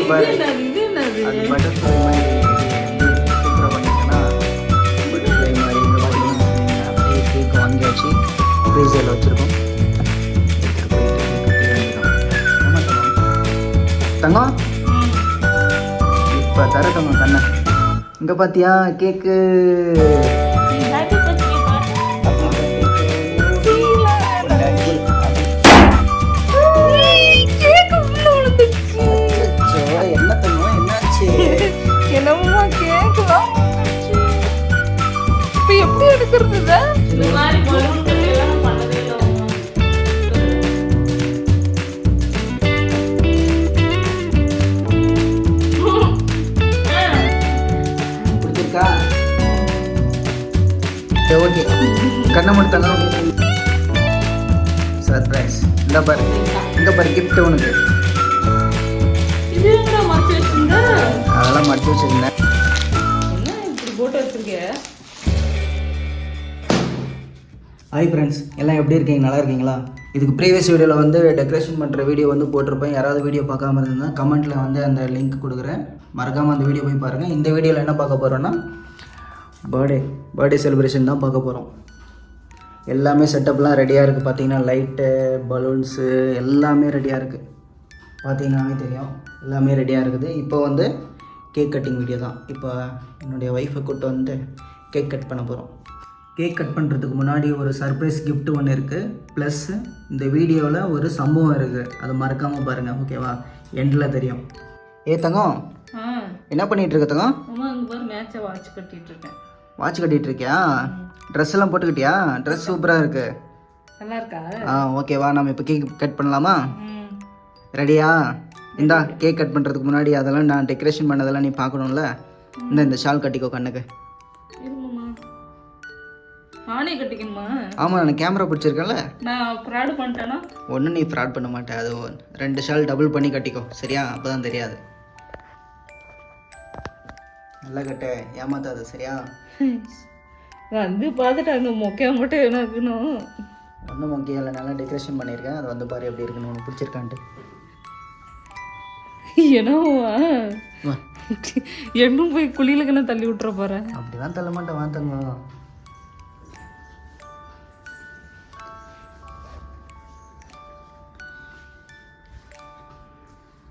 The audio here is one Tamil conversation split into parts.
பாரு அது பட்டர்ஃப்ளை மாதிரி சூப்பராக பண்ணியிருக்கேன்னா பட்டர்ஃப்ளை மாதிரி இங்கே பார்த்தீங்கன்னா அப்படியே கேக் வாங்கியாச்சு ஃப்ரீசரில் வச்சுருக்கோம். தங்கம் இப்போ தர தங்கம் கண்ணை இங்கே பார்த்தியா கேக்கு என்ன தங்கம் என்னாச்சு? என்னம்மா கேக்கலாம் இப்போ எப்படி எடுக்கிறது? ஓகே கண்ணை மட்டும் சர்ப்ரைஸ். இந்த பாரு இந்த பாரு கிஃப்ட் உனக்கு. அதெல்லாம் மடிச்சு வச்சிருந்தேன். ஹாய் ஃப்ரெண்ட்ஸ், எல்லாம் எப்படி இருக்கீங்க? நல்லா இருக்கீங்களா? இதுக்கு ப்ரீவியஸ் வீடியோவில் வந்து டெக்கரேஷன் பண்ணுற வீடியோ வந்து போட்டிருப்பேன். யாராவது வீடியோ பார்க்காம இருந்தால் கமெண்ட்டில் வந்து அந்த லிங்க் கொடுக்குறேன், மறக்காமல் அந்த வீடியோ போய் பாருங்கள். இந்த வீடியோவில் என்ன பார்க்க போகிறோன்னா பர்த்டே செலிப்ரேஷன் தான் பார்க்க போகிறோம். எல்லாமே செட்டப்லாம் ரெடியாக இருக்குது. பார்த்தீங்கன்னா லைட்டு, பலூன்ஸு எல்லாமே ரெடியாக இருக்குது. பார்த்தீங்கன்னாவே தெரியும் எல்லாமே ரெடியாக இருக்குது. இப்போ வந்து கேக் கட்டிங் வீடியோ தான். இப்போ என்னுடைய ஒய்ஃபை கூப்பிட்டு வந்து கேக் கட் பண்ண போகிறோம். கேக் கட் பண்ணுறதுக்கு முன்னாடி ஒரு சர்ப்ரைஸ் கிஃப்ட் ஒன்று இருக்குது. ப்ளஸ் இந்த வீடியோவில் ஒரு சம்பவம் இருக்குது, அது மறக்காமல் பாருங்கள், ஓகேவா? எண்டில் தெரியும். தங்கம் என்ன பண்ணிகிட்டு இருக்க தங்கம்? வாட்ச் கட்டிட்டு இருக்கேன். வாட்ச் கட்டிகிட்டு இருக்கியா? ட்ரெஸ் எல்லாம் போட்டுக்கிட்டியா? ட்ரெஸ் சூப்பராக இருக்கு. நல்லா இருக்கா? ஓகேவா, நம்ம இப்போ கேக் கட் பண்ணலாமா? ரெடியா? இந்தா கேக் கட் பண்ணுறதுக்கு முன்னாடி அதெல்லாம் நான் டெக்கரேஷன் பண்ணதெல்லாம் நீ பார்க்கணும்ல. இந்த ஷால் கட்டிக்கோ கண்ணுக்கு. நானே கட்டிக்கணுமா? ஆமாம், நான் கேமரா பிடிச்சிருக்கேன்ல. நான் ஃப்ராட் பண்ணிட்டேனா? ஒன்றும் நீ ஃப்ராட் பண்ண மாட்டேன். அது 2 ஷால் டபுள் பண்ணி கட்டிக்கோ, சரியா? அப்போ தான் தெரியாது. நல்லா கட்ட, ஏமாத்தாது, சரியா? வந்து பார்த்துட்டாங்க மொக்கையா மட்டும் என்ன இருக்கணும். ஒன்றும் மொக்கையா இல்லை, நல்லா டெக்கரேஷன் பண்ணியிருக்கேன். அது வந்து பாரு எப்படி இருக்குன்னு, உனக்கு பிடிச்சிருக்கான்ட்டு. என்னவா என்னும் போய் குளியலுக்குன்னு தள்ளி விட்டுற போகிறேன். அப்படிலாம் தள்ள மாட்டேன், வாத்தங்க.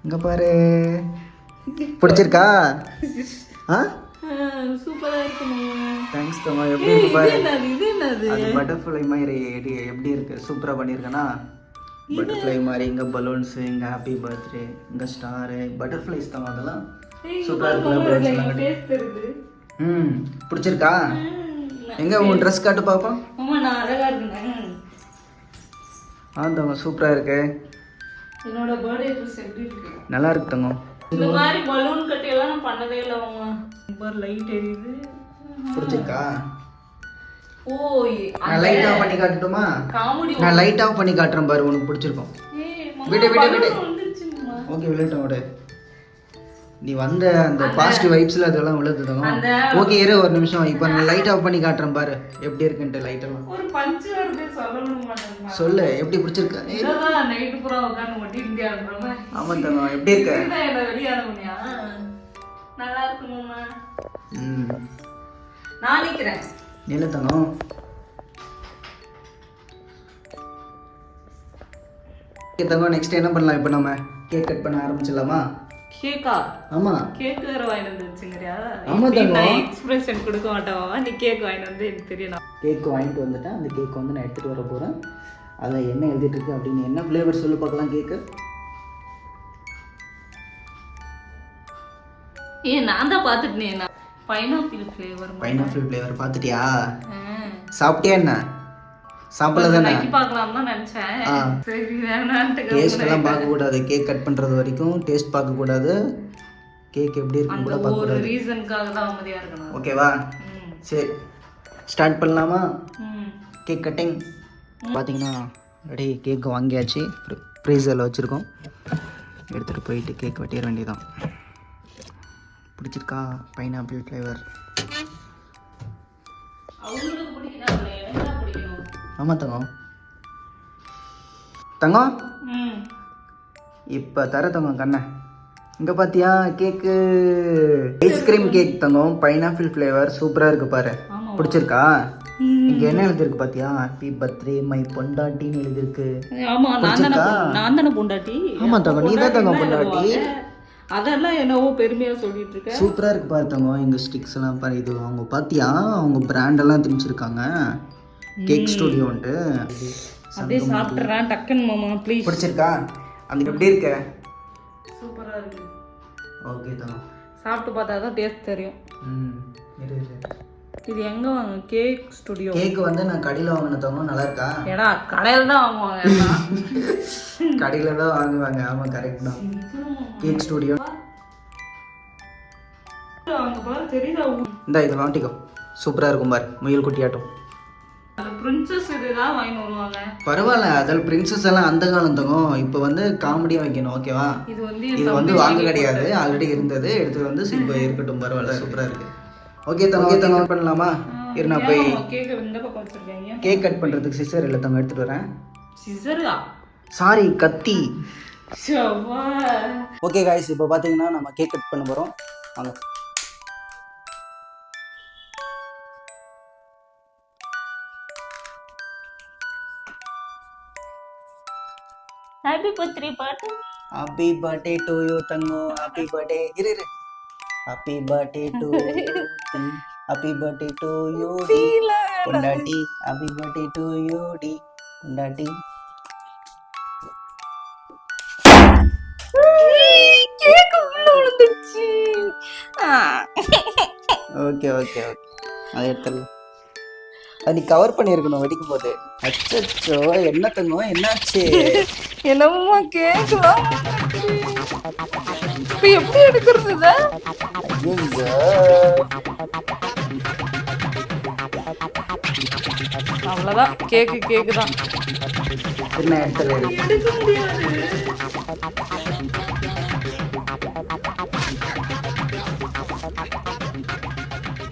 இங்கே பாரு, பிடிச்சிருக்கா? சூப்பரா இருக்கு. தேங்க்ஸ் தம்மா. எப்படி இருக்கு பாரு. இது என்னது? அது பட்டர்ஃப்ளை மாதிரி எப்படி இருக்கு? சூப்பரா பண்ணியிருக்கேனா? பட்டர்ஃப்ளை மாதிரி இங்க பலூன்ஸ், இங்க ஹாப்பி பர்த்டே, இங்க ஸ்டார், பட்டர்ஃப்ளைஸ் தான். அதெல்லாம் சூப்பரா இருக்கு. பிடிச்சிருக்கா? எங்க உன் ட்ரெஸ் காட்டு பாப்போம். அம்மா நான் அழகா இருக்கேன். தங்கம் சூப்பரா இருக்கு. என்னோட பர்த்டே ட்ரெஸ் எப்படி இருக்கு? நல்லா இருக்கு தங்கம். இந்த மாதிரி பலூன் கட்டி எல்லாம் நான் பண்ணதே இல்ல. அம்மா பார் லைட் எரியுது. பிடிச்சிருக்கா? ஓய் நான் லைட் ஆஃப் பண்ணி காட்டட்டுமா? காமெடி. நான் லைட் ஆஃப் பண்ணி காட்டுறேன் பாரு, உனக்கு பிடிச்சிருக்கும். விடு. ஓகே விளையாட்டும் விடு. நீ வந்த அந்த பாசிட்டிவ் வைப்ஸ்ல அதெல்லாம் விழுதுதான். ஓகே இரு ஒரு நிமிஷம். இப்போ நான் லைட் ஆஃப் பண்ணி காட்டுறேன் பாரு எப்படி இருக்குன்ட்டு. லைட் எல்லாம் ஒரு பஞ்ச் வருது, சொல்லணும் மாட்டேன். சொல்லு, எப்படி பிடிச்சிருக்கா? இதெல்லாம் நைட் பூரா உட்கார்ந்து ஒட்டி இந்தியான்றமா. ஆமா தங்கம், எப்படி இருக்க? என்ன வெளிய அனுப்புனியா? நல்லா இருக்கு மாமா. நான் நிக்கிறேன். நில தங்கம். தங்கம் நெக்ஸ்ட் என்ன பண்ணலாம்? இப்போ நம்ம கேக் கட் பண்ண ஆரம்பிச்சிடலாமா? கேக்கா? ஆமா, கேக் வேற வாங்கிட்டு வந்து வச்சுங்கறியா? ஆமா தங்கம். எக்ஸ்பிரஷன் கொடுக்க மாட்டாவா? நீ கேக் வாங்கிட்டு வந்து எனக்கு தெரியும். கேக் வாங்கிட்டு வந்துட்டேன். அந்த கேக் வந்து நான் எடுத்துட்டு வர போறேன். அதில் என்ன எழுதிட்டு இருக்கு அப்படின்னு, என்ன ஃப்ளேவர் சொல்லு பார்க்கலாம். கேக்கு நான் தான் பார்த்துட்டேன். Pineapple flavour. பைனாப்பிள் ஃப்ளேவர் பார்த்துட்டியா? சாப்பிட்டியா? என்ன சாப்பிடல தானே? பார்க்கலாம் தான் நினைச்சேன். சரி வேணான்ட்டு டேஸ்ட் எல்லாம் பார்க்க கூடாது. கேக் கட் பண்றது வரைக்கும் டேஸ்ட் பார்க்க கூடாது. கேக் எப்படி இருக்குன்னு கூட பார்க்க கூடாது. ஒரு ரீசனுக்காக தான் அமைதியா இருக்கணும். ஓகேவா? சரி ஸ்டார்ட் பண்ணலாமா? Cake cutting. பார்த்தீங்கன்னா ரெடி, கேக் வாங்கியாச்சு. ஃப்ரீசரில் வச்சுருக்கோம். எடுத்துகிட்டு போயிட்டு கேக் வெட்டிட வேண்டியதான். பிடிச்சிருக்கா? Pineapple flavour. ஆமாம் தங்கம். தங்கம் இப்போ தர தங்கம் கண்ணை. இங்கே பார்த்தியா கேக்கு ஐஸ்கிரீம் கேக் தங்கம் பைனாப்பிள் ஃப்ளேவர் சூப்பராக இருக்கு பாரு. ஆமா. பிடிச்சிருக்கா? இங்கே என்ன எழுதிருக்கு பார்த்தியா? ஹாப்பி பர்த்டே மை பொண்டாட்டின்னு எழுதிருக்கு. ஆமா நான் தானே பொண்டாட்டி. ஆமா தங்கம், நீ தான் தங்கம் பொண்டாட்டி. அதெல்லாம் என்னவோ பெருமையா சொல்லிட்டு இருக்க. சூப்பராக இருக்கு பாரு தங்கம். இந்த ஸ்டிக்ஸ் எல்லாம் பாரு. இது அவங்க பார்த்தியா அவங்க பிராண்டெல்லாம் திணிச்சிருக்காங்க. கேக் ஸ்டுடியோன்ட்டு. அப்படியே சாப்பிட்றேன் டக்குன்னு மாமா ப்ளீஸ். பிடிச்சிருக்கா? அந்த எப்படி இருக்க? சூப்பரா இருக்கு. ஓகே தங்கம். சாப்பிட்டு பார்த்தா தான் டேஸ்ட் தெரியும். இரு. இது எங்க வாங்க? Cake studio. கேக் வந்து நான் கடையில் வாங்கின தங்கம். நல்லா இருக்கா? ஏடா கடையில் தான் வாங்குவாங்க எல்லாம். கடையில் தான் வாங்குவாங்க. ஆமாம் கரெக்ட் தான். Cake studio. அங்க பாரு தெரியுதா? இந்த இது வாங்கிக்கோ. சூப்பராக இருக்கும் பாரு. முயல் குட்டியாட்டம். அந்த பிரின்சஸ் இதுதான் வாங்கி வருவாங்க. பரவாயில்ல, அதில் பிரின்சஸ் எல்லாம் அந்த காலம் தங்கம். இப்போ வந்து காமெடியாக வைக்கணும் ஓகேவா? இது வந்து வாங்க கிடையாது, ஆல்ரெடி இருந்தது. எடுத்து வந்து இப்போ இருக்கட்டும். பரவாயில்ல, சூப்பராக இருக்கு. ஓகே தங்கம் பண்ணலாமா? இரு நான் போய் கேக் இந்த பக்கம் வச்சிருக்கேன். கேக் கட் பண்ணுறதுக்கு சிசர் இல்லை தங்கம், எடுத்துகிட்டு வரேன். சிசரா? சாரி கத்தி. ஷவா. ஓகே காய்ஸ், இப்போ பார்த்தீங்கன்னா நம்ம கேக் கட் பண்ண போகிறோம். வாங்க. ஹாப்பி பர்த்டே பாட்டு. ஹாப்பி பர்த்டே டு யூ தங்கம். Happy birthday. இரு. Happy birthday to happy birthday to you டி பொண்டாட்டி. ஹாப்பி பர்த்டே டு யூ டி பொண்டாட்டி. கேக் உள்ள விழுந்துச்சு. ஓகே அதை எடுத்துடலாம். அது நீ கவர் பண்ணியிருக்கணும் வெடிக்கும் போது. அச்சோ என்ன தங்கம், என்னாச்சு? என்னம்மா கேக்கலாம் இப்போ எப்படி எடுக்கிறது? அவ்வளோதான். கேக்கு தான். என்ன எடுத்துடலாம். எடுக்க முடியாது.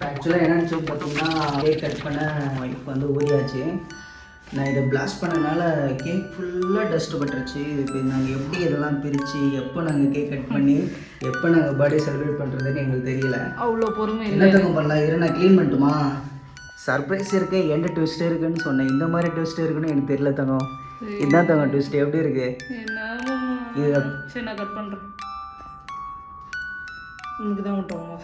ஆக்சுவலாக என்னன்னு பார்த்தீங்கன்னா கேக் கட் பண்ண ஒய்ஃப் வந்து ஊறியாச்சு. நான் இதை பிளாஸ்ட் பண்ணனால கேக் ஃபுல்லாக டஸ்ட் பட்டுருச்சு. இப்போ நாங்கள் எப்படி இதெல்லாம் பிரித்து எப்போ நாங்கள் கேக் கட் பண்ணி எப்போ நாங்கள் பர்த்டே செலிப்ரேட் பண்ணுறதுன்னு எங்களுக்கு தெரியல. அவ்வளோ பொறுமை என்ன தங்கம் பண்ணலாம்? இரு நான் க்ளீன் பண்ணிட்டுமா? சர்ப்ரைஸ் இருக்கு, எந்த ட்விஸ்ட் இருக்குன்னு சொன்னேன். இந்த மாதிரி ட்விஸ்ட் இருக்குன்னு எனக்கு தெரியல தங்கம். இதுதான் தங்கம் ட்விஸ்ட். எப்படி இருக்கு? இது சரி நான் கட் பண்ணுறேன். உங்களுக்கு தான் விட்டோம்.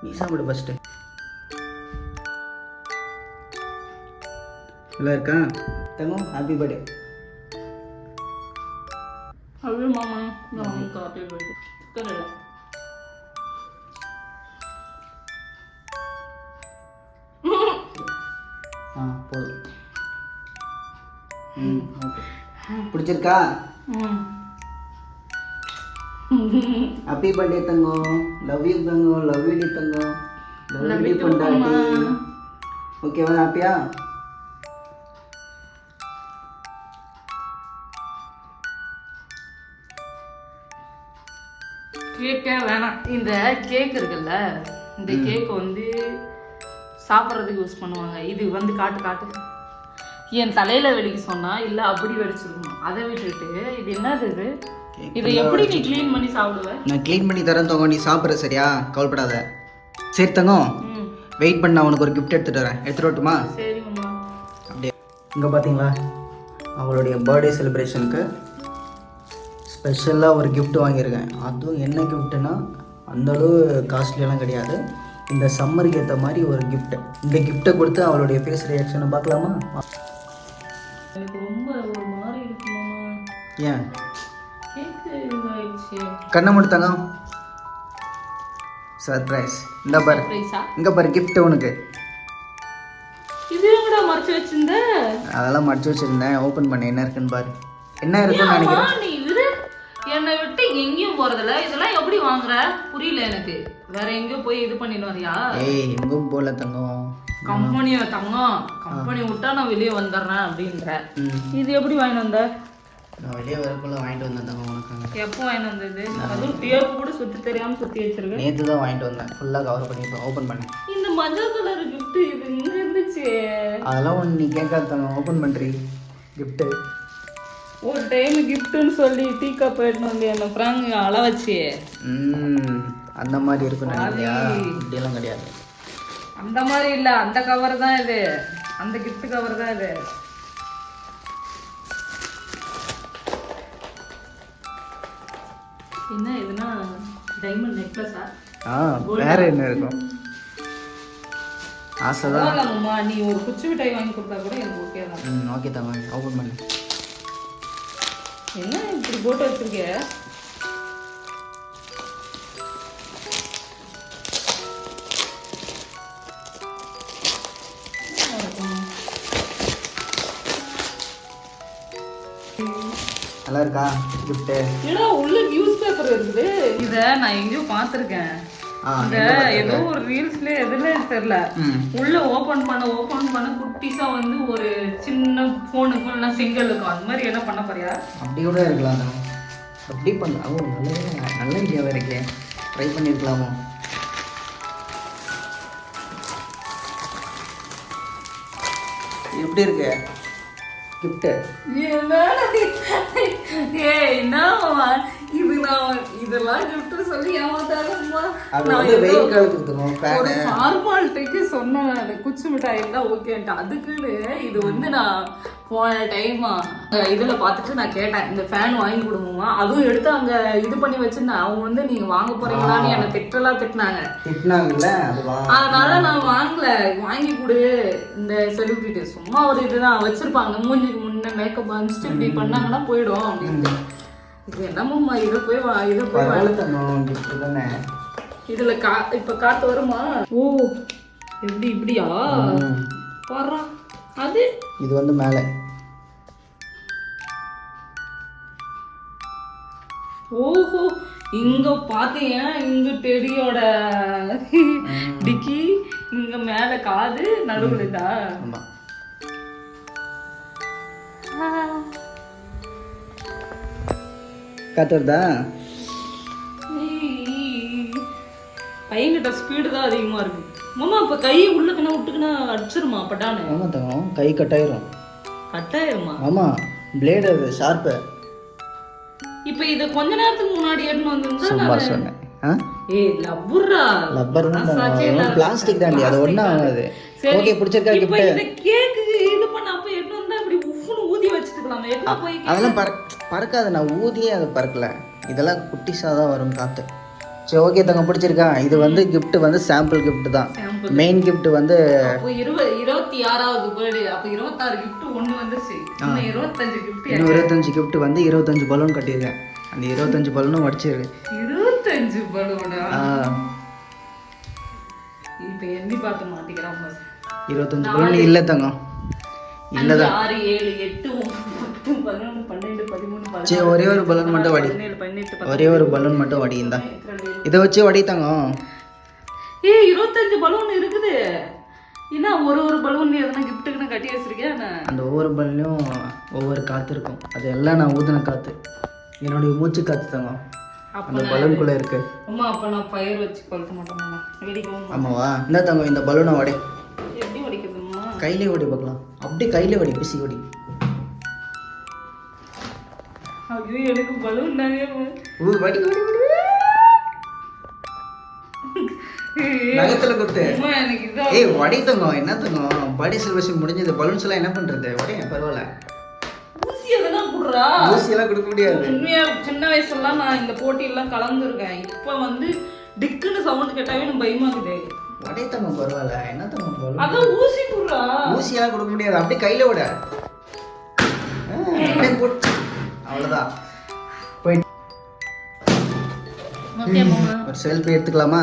நீ சாப்பிடு ஃபஸ்ட்டு. நல்லா இருக்கா தங்கம்? Happy birthday. அப்படியே மாமா நான் ஹாப்பி பர்த்டே. கரெக்டா? போதும். ஓகே. பிடிச்சிருக்கா? ஹாப்பி பர்த்டே தங்கம். லவ் யூ தங்கம். லவ் யூ டி தங்கம். லவ் யூ பொண்டாட்டி. ஓகேவா? ஹாப்பியா? கேக்கே வேணாம். இந்த கேக் இருக்குல்ல, இந்த கேக் வந்து சாப்பிட்றதுக்கு யூஸ் பண்ணுவாங்க. இது வந்து காட்டு என் தலையில வெடிக்க சொன்னா இல்லை அப்படி வெடிச்சிருக்கணும். அதை விட்டுட்டு இது என்னது இது? இதை எப்படி நீ க்ளீன் பண்ணி சாப்பிடுவ? நான் க்ளீன் பண்ணி தரேன் தங்கம், நீ சாப்பிட்ற சரியா? கவலைப்படாத. சரி தங்கம், வெயிட் பண்ண, அவனுக்கு ஒரு கிஃப்ட் எடுத்துகிட்டு வரேன். எடுத்துகிட்டு வரட்டுமா? சரி மாமா. அப்படியே இங்கே பார்த்தீங்களா அவளுடைய பர்த்டே செலிப்ரேஷனுக்கு ஸ்பெஷலாக ஒரு கிஃப்ட் வாங்கியிருக்கேன். அதுவும் என்ன கிஃப்ட்டுன்னா அந்தளவு காஸ்ட்லியெல்லாம் கிடையாது. இந்த சம்மருக்கு ஏற்ற மாதிரி ஒரு கிஃப்ட். இந்த கிஃப்ட்டை கொடுத்து அவளுடைய ஃபேஸ் ரியாக்ஷனை பார்க்கலாமா? எனக்கு ரொம்ப ஒரு மாதிரி இருக்கு மாமா. ஏன்? கேக்கு கண்ணை முடித்தாங்க. சர்ப்ரைஸ். இந்த பாரு, இங்கே பாரு கிஃப்ட் உனக்கு. இது எங்கடா மறைச்சு வச்சிருந்த? அதெல்லாம் மறைச்சு வச்சிருந்தேன். ஓப்பன் பண்ண என்ன இருக்குன்னு பாரு. என்ன இருக்குன்னு நினைக்கிறேன். நீ இது என்னை விட்டு எங்கேயும் போறதில்ல. இதெல்லாம் எப்படி வாங்குற? புரியல எனக்கு. வேற எங்கேயோ போய் இது பண்ணிட்டு வரியா? ஏய் எங்கும் போல தங்கம். கம்பெனியை தங்கம், கம்பெனி விட்டா நான் வெளியே வந்துடுறேன் அப்படின்ற. இது எப்படி வாங்கிட்டு வந்த? நான் வெளியே வரக்குள்ள வாங்கிட்டு வந்தேன் தங்கம் உனக்கு. எப்போ வாங்கிட்டு வந்தது? அதுவும் டேப் கூட சுற்றி தெரியாமல் சுற்றி வச்சிருக்கேன். நேற்று தான் வாங்கிட்டு வந்தேன். ஃபுல்லாக கவர் பண்ணி இப்போ ஓப்பன் பண்ணேன். இந்த மஞ்சள் கலர் கிஃப்ட் இது இங்கே இருந்துச்சு. அதெல்லாம் ஒன்று நீ கேட்காத தங்கம். ஓப்பன் பண்ணுறீ கிஃப்ட்டு. ஒரு டைம் கிஃப்ட்னு சொல்லி டீ கப் எடுத்துன்னு வந்து என்ன ஃப்ராங்க் அள வச்சு அந்த மாதிரி இருக்கும் நினைக்கிறியா? இப்படியெல்லாம் கிடையாது. அந்த மாதிரி இல்ல, அந்த கவர் தான் இது, அந்த கிஃப்ட் கவர் தான் இது. என்ன இதுனா டைமண்ட் நெக்லஸா? வேற என்ன இருக்கும்? ஆசைதான். அம்மா நீ ஒரு குச்சி மிட்டாய் வாங்கி கொடுத்தா கூட எனக்கு ஓகே தான். ஓகே தான், வாங்க ஓபன் பண்ணு. என்ன இப்படி போட்டு வச்சிருக்க? நல்லா இருக்கா gift? இல்ல உள்ள நியூஸ் பேப்பர் இருக்குது. இத நான் எங்கேயோ பாத்திருக்கேன். இந்த ஏதோ ஒரு ரீல்ஸ்ல எதுல தெரியல, உள்ள ஓபன் பண்ண குட்டிஸா வந்து ஒரு சின்ன போனுக்கு இல்ல சிங்கிளுக்கும் அந்த மாதிரி என்ன பண்ண போறியா? அப்படி கூட இருக்கலாம் தான். அப்படி பண்ணலாம். நல்ல ஐடியாவே இருக்கே, ட்ரை பண்ணிருக்கலாமோ? எப்படி இருக்கு gift? இதெல்லாம் gift சொல்லி ஏமாத்தாதம்மா. அது வந்து வெயில் காலத்துக்கு தரும் ஒரு ஃபார்மாலிட்டிக்கு சொன்னேன் நான், குச்சி மிட்டாய் தான் ஓகேன்ட்டு. அதுக்குன்னு இது வந்து நான் போன டைமா இதுல பார்த்துட்டு நான் கேட்டேன், இந்த ஃபேன் வாங்கி கொடுங்கம்மா. அதுவும் எடுத்து அங்க இது பண்ணி வச்சிருந்தேன். அவங்க வந்து நீங்க வாங்க போறீங்களான்னு என்னை திட்டினாங்கல்ல. அதனால நான் வாங்கல. வாங்கி கொடு, இந்த செலிபிரிட்டி சும்மா ஒரு இதுதான் வச்சிருப்பாங்க, மூஞ்சிக்கு முன்ன மேக்கப் அனுப்பிச்சிட்டு இப்படி பண்ணாங்கன்னா போயிடும் அப்படின்ட்டு. இது என்னம்மா இதை போய் இதுல இப்ப காத்து வருமா? ஓ எப்படி இப்படியா பாரு. அது இது வந்து மேலே. ஓஹோ, இங்க பாத்தீங்க, இங்க டெடியோட டிக்கி, இங்க மேல காது, நடுவுல இதா. ஆமா. காத்து வருதா? பையன்கிட்ட ஸ்பீடு தான் அதிகமா இருக்கு மாமா. இப்ப கை உள்ளக்கனா விட்டுக்குனா அடிச்சிருமா பட்டானு? ஆமா தங்கம், கை கட்டாயிரும். கட்டாயிருமா? ஆமா, பிளேடு அது ஷார்ப்பு. இப்ப இது கொஞ்ச நேரத்துக்கு முன்னாடி எடுத்து வந்திருந்தா சும்மா சொன்னேன். ஏய் லப்பர்ரா, லப்பர் தான், பிளாஸ்டிக் தாண்டி, அது ஒண்ணா ஆகாது. ஓகே, பிடிச்சிருக்கா gift? இப்ப இந்த கேக் இது பண்ண அப்ப எடுத்து வந்தா இப்படி உஃப்னு ஊதி வச்சிட்டுக்கலாமா? எப்ப போய் அதெல்லாம் பறக்காது. நான் ஊதியே அது பறக்கல. இதெல்லாம் குட்டிஸா தான் வரும் காத்து. சரி ஓகே தங்கம், பிடிச்சிருக்கா? இது வந்து gift வந்து சாம்பிள் gift தான். மெயின் gift வந்து அப்போ 26வது பர்த்டே. அப்ப 26 gift ஒன்னு வந்துச்சு. இன்னும் 25 gift. இன்னும் 25 gift வந்து 25 பலூன் கட்டியிருக்கேன். அந்த 25 பலூனும் வடிச்சிருக்கு. 25 பலூனா? இப்ப எண்ணி பார்த்து மாட்டிக்கிறான் பாரு. 25 பலூன் இல்ல தங்கம், இல்லதான். 6 7 8 9 10 11 12 13 சரி, ஒரே ஒரு பலூன் மட்டும் வடி. 17 18 ஒரே ஒரு பலூன் மட்டும் வடி. இந்தா இதை வச்சு வடி தங்கம். ஏய் 25 பலூன் இருக்குது. என்ன ஒரு பலூன் நீ எதனா கிஃப்ட்டுக்குன்னு கட்டி வச்சிருக்கியா? அந்த ஒவ்வொரு பலூன்லையும் ஒவ்வொரு காற்று இருக்கும். அது எல்லாம் நான் ஊதின காற்று, என்னுடைய மூச்சு காற்று தங்கம் அந்த பலூனுக்குள்ளே இருக்கு. அம்மா அப்போ நான் பயிர் வச்சு கொளுத்த மாட்டோம்மா, வெடிக்கவும். ஆமாவா? இந்த தங்கம் இந்த பலூனை வடி. எப்படி வடிக்கிறதும்மா? கையிலே வடி பார்க்கலாம். அப்படியே கையிலே வடி, பிசி வடி. ஐயோ எனக்கு பலூன் நிறைய வடி வடி வடி. நகத்துல குத்து. ஏய் வடி தங்கம், என்ன தங்கம் பாடி செலிப்ரேஷன் முடிஞ்சது, பலூன்ஸ் எல்லாம் என்ன பண்றது? வடி பரவாயில்ல. ஊசி எதனா குடுறா? ஊசி எல்லாம் கொடுக்க முடியாது. உண்மையா சின்ன வயசுலாம் நான் இந்த போட்டியெல்லாம் கலந்துருக்கேன். இப்ப வந்து டிக்குன்னு சவுண்ட் கேட்டாவே எனக்கு பயமா இருக்குது. வடி தங்கம் பரவாயில்ல, என்ன தங்கம் பலூன்? அதான் ஊசி குடுறா. ஊசி எல்லாம் கொடுக்க முடியாது, அப்படியே கையில விட. அவ்வளவுதான். போய் ஓகே மாமா, ஒரு செல்ஃபி எடுத்துக்கலாமா?